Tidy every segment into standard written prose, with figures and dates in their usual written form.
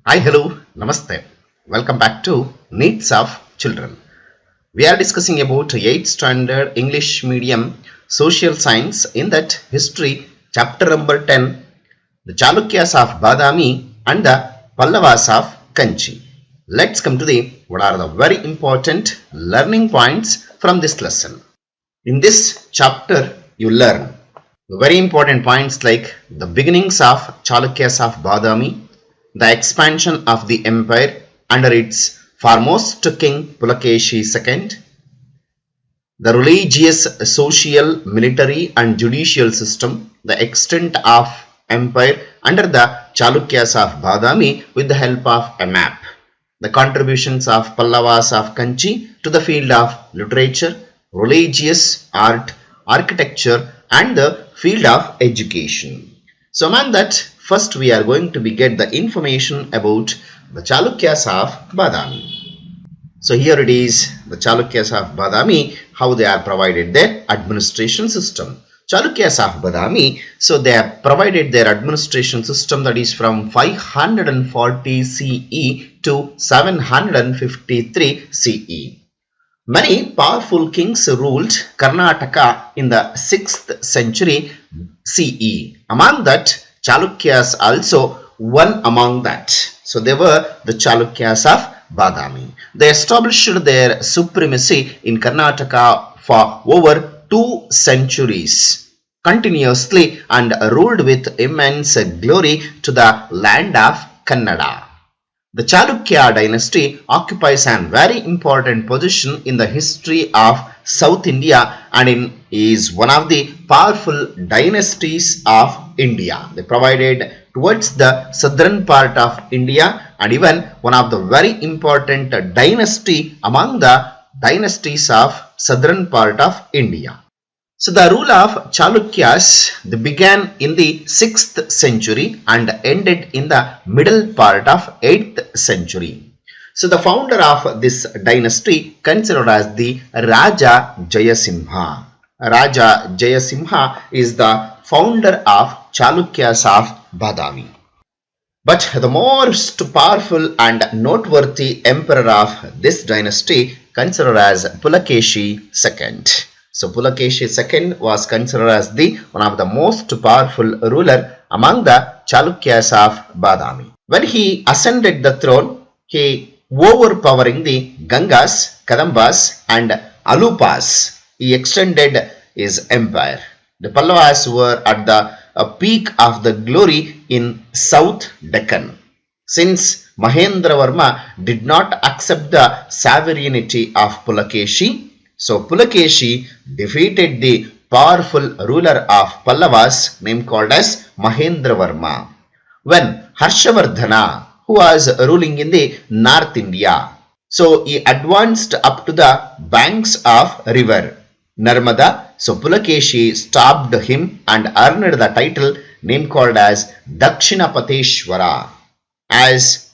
Hi, hello, namaste. Welcome back to Needs of Children. We are discussing about 8th standard English medium social science, in that history chapter number 10, the Chalukyas of Badami and the Pallavas of Kanchi. Let's come to what are the very important learning points from this lesson. In this chapter you learn the very important points like the beginnings of Chalukyas of Badami, the expansion of the empire under its foremost king Pulakeshi II, the religious, social, military and judicial system, the extent of empire under the Chalukyas of Badami with the help of a map, the contributions of Pallavas of Kanchi to the field of literature, religious, art, architecture and the field of education. So among that, first we are going to get the information about the Chalukyas of Badami. So here it is, the Chalukyas of Badami, how they are provided their administration system. Chalukyas of Badami, so they have provided their administration system, that is from 540 CE to 753 CE. Many powerful kings ruled Karnataka in the 6th century CE. Among that, Chalukyas also one among that. So they were the Chalukyas of Badami. They established their supremacy in Karnataka for over 2 centuries continuously and ruled with immense glory to the land of Kannada. The Chalukya dynasty occupies a very important position in the history of South India and is one of the powerful dynasties of India. They provided towards the southern part of India and even one of the very important dynasty among the dynasties of southern part of India. So the rule of Chalukyas began in the 6th century and ended in the middle part of 8th century. So the founder of this dynasty considered as the Raja Jayasimha. Raja Jayasimha is the founder of Chalukyas of Badami. But the most powerful and noteworthy emperor of this dynasty considered as Pulakeshi II. So Pulakeshi II was considered as the one of the most powerful ruler among the Chalukyas of Badami. When he ascended the throne, he overpowering the Gangas, Kadambas and Alupas, he extended his empire. The Pallavas were at the peak of the glory in South Deccan. Since Mahendravarma did not accept the sovereignty of Pulakeshi, so Pulakeshi defeated the powerful ruler of Pallavas named called as Mahendravarma. When Harshavardhana, who was ruling in the North India, so he advanced up to the banks of river Narmada, so Pulakeshi stopped him and earned the title named called as Dakshinapateshwara. As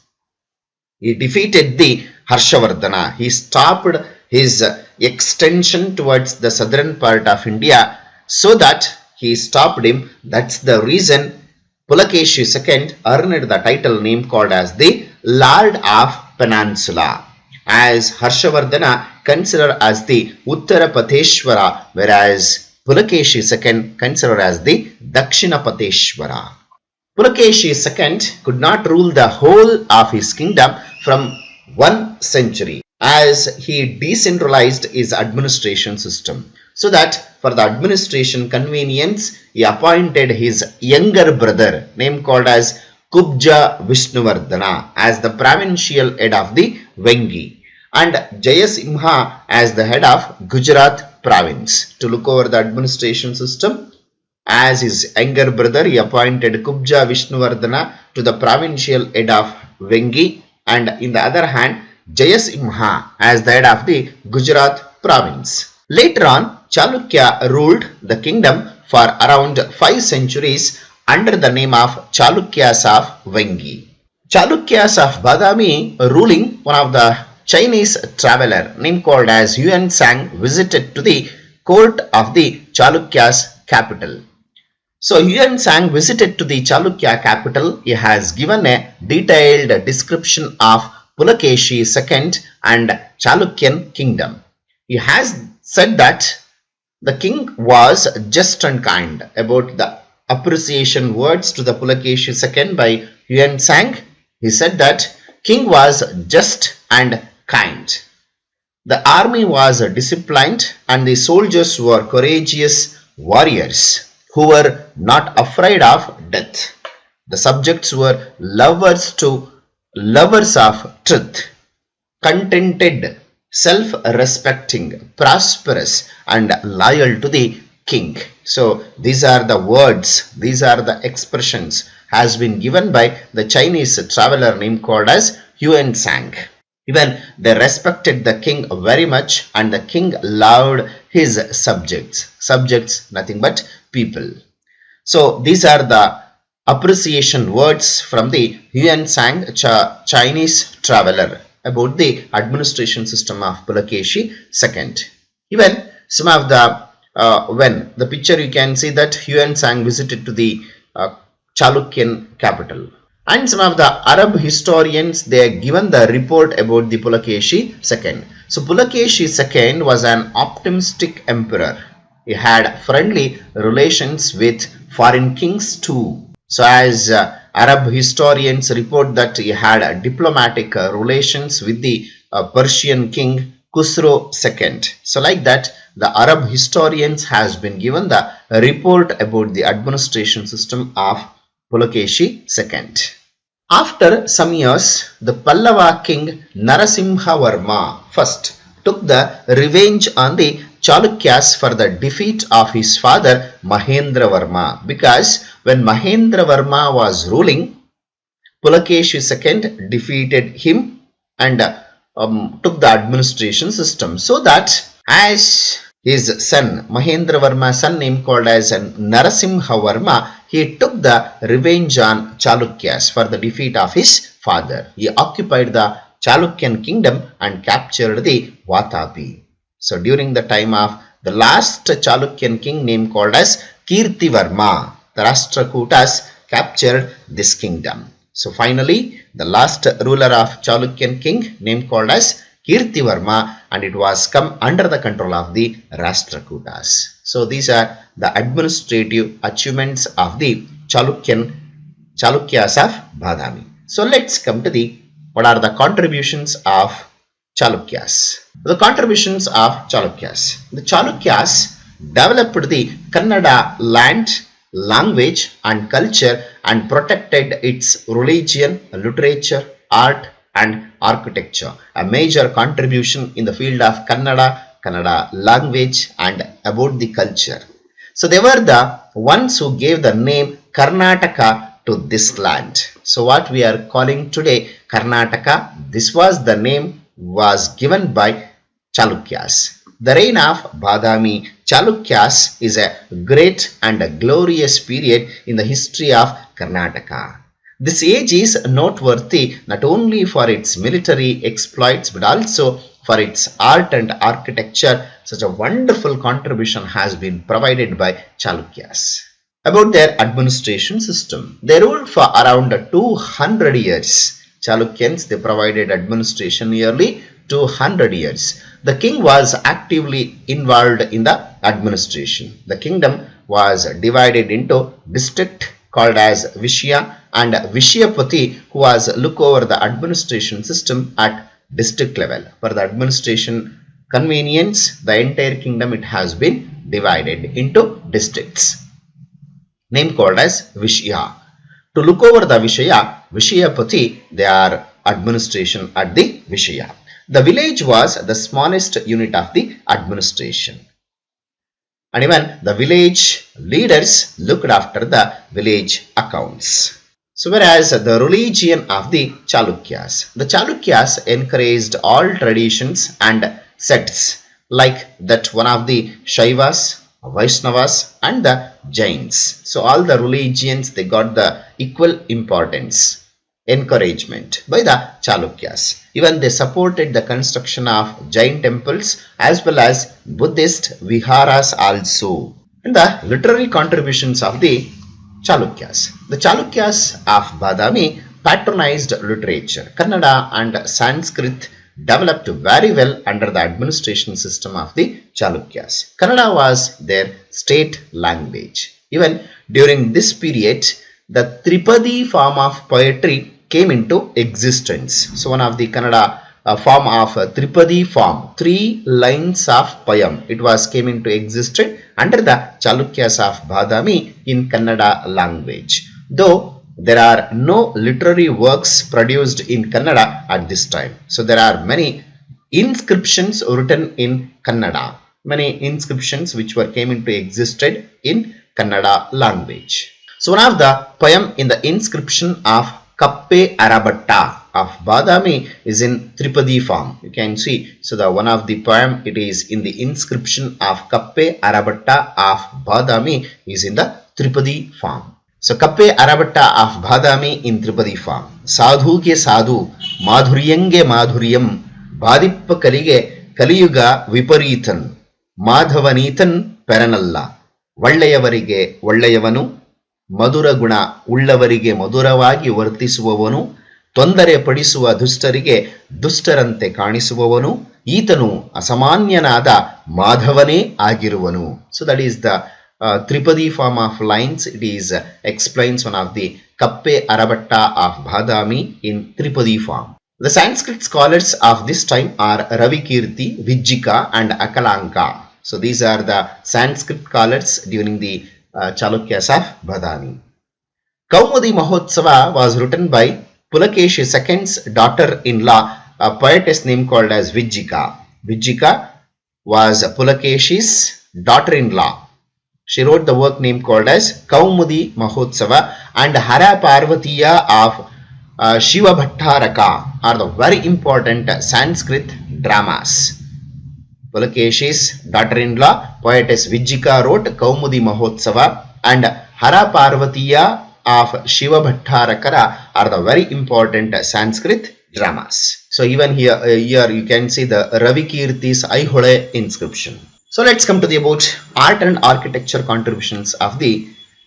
he defeated the Harshavardhana, he stopped his extension towards the southern part of India, so that he stopped him. That's the reason Pulakeshi II earned the title name called as the Lord of Peninsula, as Harshavardhana considered as the Uttarapateshwara, whereas Pulakeshi II considered as the Dakshinapateshwara. Pulakeshi II could not rule the whole of his kingdom from 1 century, as he decentralized his administration system, so that for the administration convenience he appointed his younger brother named called as Kubja Vishnuvardhana as the provincial head of the Vengi and Jayasimha as the head of Gujarat province to look over the administration system. As his younger brother, he appointed Kubja Vishnuvardhana to the provincial head of Vengi, and in the other hand Jayasimha as the head of the Gujarat province. Later on, Chalukya ruled the kingdom for around 5 centuries under the name of Chalukyas of Vengi. Chalukyas of Badami ruling one of the Chinese traveler named called as Yuan Sang visited to the court of the Chalukyas capital. So Yuan Sang visited to the Chalukya capital. He has given a detailed description of Pulakeshi II and Chalukyan kingdom. He has said that the king was just and kind. About the appreciation words to the Pulakeshi II by Yuan Sang, he said that king was just and kind. The army was disciplined and the soldiers were courageous warriors who were not afraid of death. The subjects were lovers of truth, contented, self-respecting, prosperous and loyal to the king. So these are the words, these are the expressions has been given by the Chinese traveler named called as Yuan Sang. Even they respected the king very much and the king loved his subjects. Subjects, nothing but people. So these are the appreciation words from the Yuan Sang, Chinese traveler, about the administration system of Pulakeshi II. Even some of the, when the picture you can see that Yuan Sang visited to the Chalukyan capital. And some of the Arab historians, they are given the report about the Pulakeshi II. So Pulakeshi II was an optimistic emperor. He had friendly relations with foreign kings too. So as Arab historians report that he had diplomatic relations with the Persian king Khusro II. So like that, the Arab historians has been given the report about the administration system of Pulakeshi II. After some years, the Pallava king Narasimhavarma first took the revenge on the Chalukyas for the defeat of his father Mahendravarma, because when Mahendravarma was ruling, Pulakeshi II defeated him and took the administration system, so that as his son Mahendravarma's son name called as Narasimhavarma, he took the revenge on Chalukyas for the defeat of his father. He occupied the Chalukyan kingdom and captured the Vatapi. So during the time of the last Chalukyan king name called as Kirtivarma, the Rashtrakutas captured this kingdom. So finally the last ruler of Chalukyan king name called as Kirtivarma, and it was come under the control of the Rashtrakutas. So these are the administrative achievements of the Chalukyas of Badami. So let's come to the what are the contributions of Chalukyas. The contributions of Chalukyas. The Chalukyas developed the Kannada land, language and culture and protected its religion, literature, art and architecture. A major contribution in the field of Kannada language and about the culture. So they were the ones who gave the name Karnataka to this land. So what we are calling today Karnataka, this was the name was given by Chalukyas. The reign of Badami Chalukyas is a great and a glorious period in the history of Karnataka. This age is noteworthy not only for its military exploits but also for its art and architecture. Such a wonderful contribution has been provided by Chalukyas. About their administration system, they ruled for around 200 years. Chalukyans, they provided administration nearly 200 years. The king was actively involved in the administration. The kingdom was divided into district called as Vishya and Vishyapati, who was look over the administration system at district level. For the administration convenience, the entire kingdom it has been divided into districts name called as Vishya. To look over the Vishya, Vishyapati, they are administration at the Vishya. The village was the smallest unit of the administration. And even the village leaders looked after the village accounts. So whereas the religion of the Chalukyas, the Chalukyas encouraged all traditions and sects like that one of the Shaivas, Vaishnavas and the Jains. So all the religions, they got the equal importance, encouragement by the Chalukyas. Even they supported the construction of Jain temples as well as Buddhist viharas also. And the literary contributions of the Chalukyas. The Chalukyas of Badami patronized literature. Kannada and Sanskrit developed very well under the administration system of the Chalukyas. Kannada was their state language. Even during this period, the Tripadi form of poetry came into existence. So one of the Kannada form of Tripadi form, 3 lines of poem, it was came into existence under the Chalukyas of Badami in Kannada language. Though there are no literary works produced in Kannada at this time. So there are many inscriptions written in Kannada. Many inscriptions which were came into existence in Kannada language. So one of the poem in the inscription of Kappe Arabatta of Badami is in Tripadi form. You can see. So the one of the poem, it is in the inscription of Kappe Arabatta of Badami is in the Tripadi form. So Kappe Arabatta of Badami in Tripadi form. Sadhu ke sadhu, madhuryenge madhuryam, Badippa kalige kaliyuga viparithan, Madhavanithan peranalla, Vallayavalige Vallayavanu, ಮಧುರ ಗುಣ ಉಳ್ಳವರಿಗೆ ಮಧುರವಾಗಿ ವರ್ತಿಸುವವನು, ತೊಂದರೆ ಪಡಿಸುವ ದುಷ್ಟರಿಗೆ ದುಷ್ಟರಂತೆ ಕಾಣಿಸುವವನು, ಈತನು ಅಸಾಮಾನ್ಯನಾದ ಮಾಧವನೇ ಆಗಿರುವನು. So that is the Tripadi form of lines. It is explains one of the Kappe Arabatta of Badami in Tripadi form. The Sanskrit scholars of this time are Ravikirti, Vijjika and Akalanka. So these are the Sanskrit scholars during the Chalukyas of Badami. Kaumudi Mahotsava was written by Pulakeshi II's daughter-in-law, a poetess name called as Vijjika. Vijjika was Pulakeshi's daughter-in-law. She wrote the work name called as Kaumudi Mahotsava, and Hara Parvatiya of Shiva Bhattaraka are the very important Sanskrit dramas. Pulakeshi's daughter-in-law, poetess Vijjika, wrote Kaumudi Mahotsava, and Hara Parvatiya of Shiva Bhattarakara are the very important Sanskrit dramas. So even here you can see the Ravikirti's Aihole inscription. So let's come to the about art and architecture contributions of the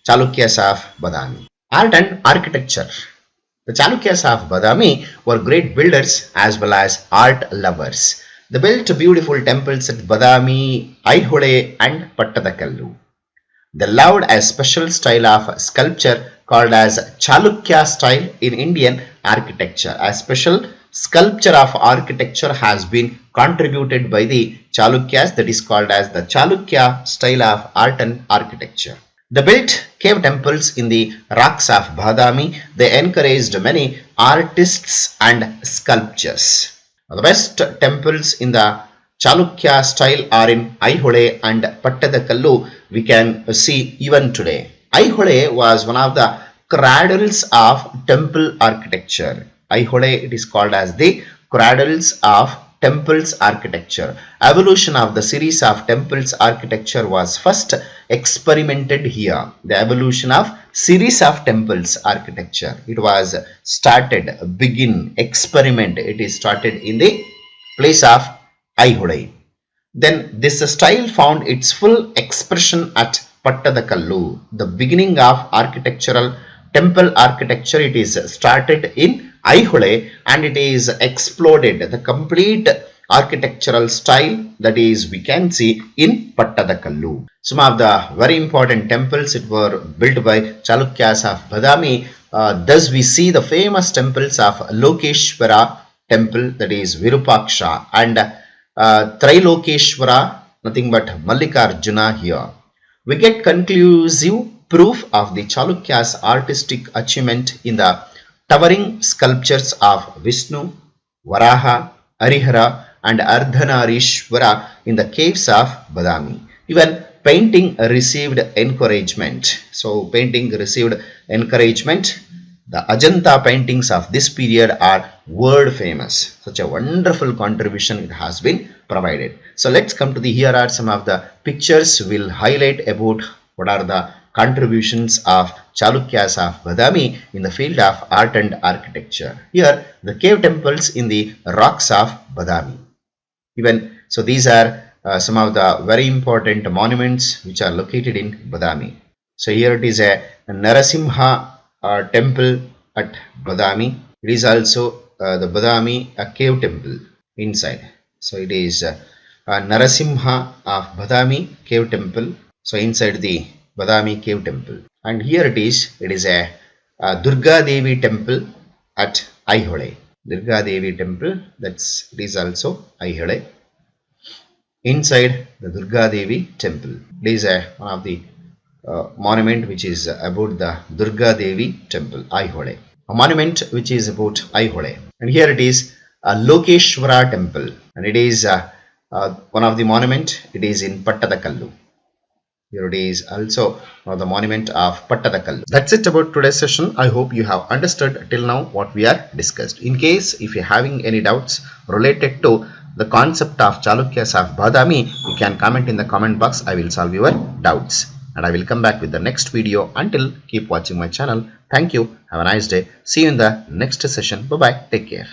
Chalukyas of Badami. Art and architecture. The Chalukyas of Badami were great builders as well as art lovers. They built beautiful temples at Badami, Aihole and Pattadakallu. They loved a special style of sculpture called as Chalukya style in Indian architecture. A special sculpture of architecture has been contributed by the Chalukyas, that is called as the Chalukya style of art and architecture. They built cave temples in the rocks of Badami. They encouraged many artists and sculptures. The best temples in the Chalukya style are in Aihole and Pattadakallu. We can see even today. Aihole was one of the cradles of temple architecture. Aihole, it is called as the cradles of temples architecture. Evolution of the series of temples architecture was first experimented here. The evolution of series of temples architecture. It was started, begin, experiment. It is started in the place of Aihole. Then this style found its full expression at Pattadakallu. The beginning of architectural temple architecture, it is started in Aihole and it is exploded. The complete architectural style, that is we can see in Pattadakallu. Some of the very important temples it were built by Chalukyas of Badami. Thus we see the famous temples of Lokeshwara temple, that is Virupaksha, and Trilokeshwara, nothing but Mallikarjuna here. We get conclusive proof of the Chalukyas' artistic achievement in the towering sculptures of Vishnu, Varaha, Arihara and Ardhanarishwara in the caves of Badami. Even painting received encouragement. So painting received encouragement. The Ajanta paintings of this period are world famous. Such a wonderful contribution it has been provided. So let's come to the, here are some of the pictures will highlight about what are the contributions of Chalukyas of Badami in the field of art and architecture. Here the cave temples in the rocks of Badami. Even so these are some of the very important monuments which are located in Badami. So here it is a Narasimha temple at Badami. It is also the Badami cave temple inside. So it is Narasimha of Badami cave temple. So inside the Badami cave temple. And here it is a Durga Devi temple at Aihole. Durga Devi temple, it is also Aihole. Inside the Durga Devi temple, there is one of the monument which is about the Durga Devi temple, Aihole. A monument which is about Aihole. And here it is a Lokeshwara temple, and it is one of the monument. It is in Pattadakallu. Here it is also one of the monument of Pattadakallu. That's it about today's session. I hope you have understood till now what we are discussed. In case if you're having any doubts related to the concept of Chalukyas of Badami, you can comment in the comment box. I will solve your doubts. And I will come back with the next video. Until, keep watching my channel. Thank you. Have a nice day. See you in the next session. Bye bye. Take care.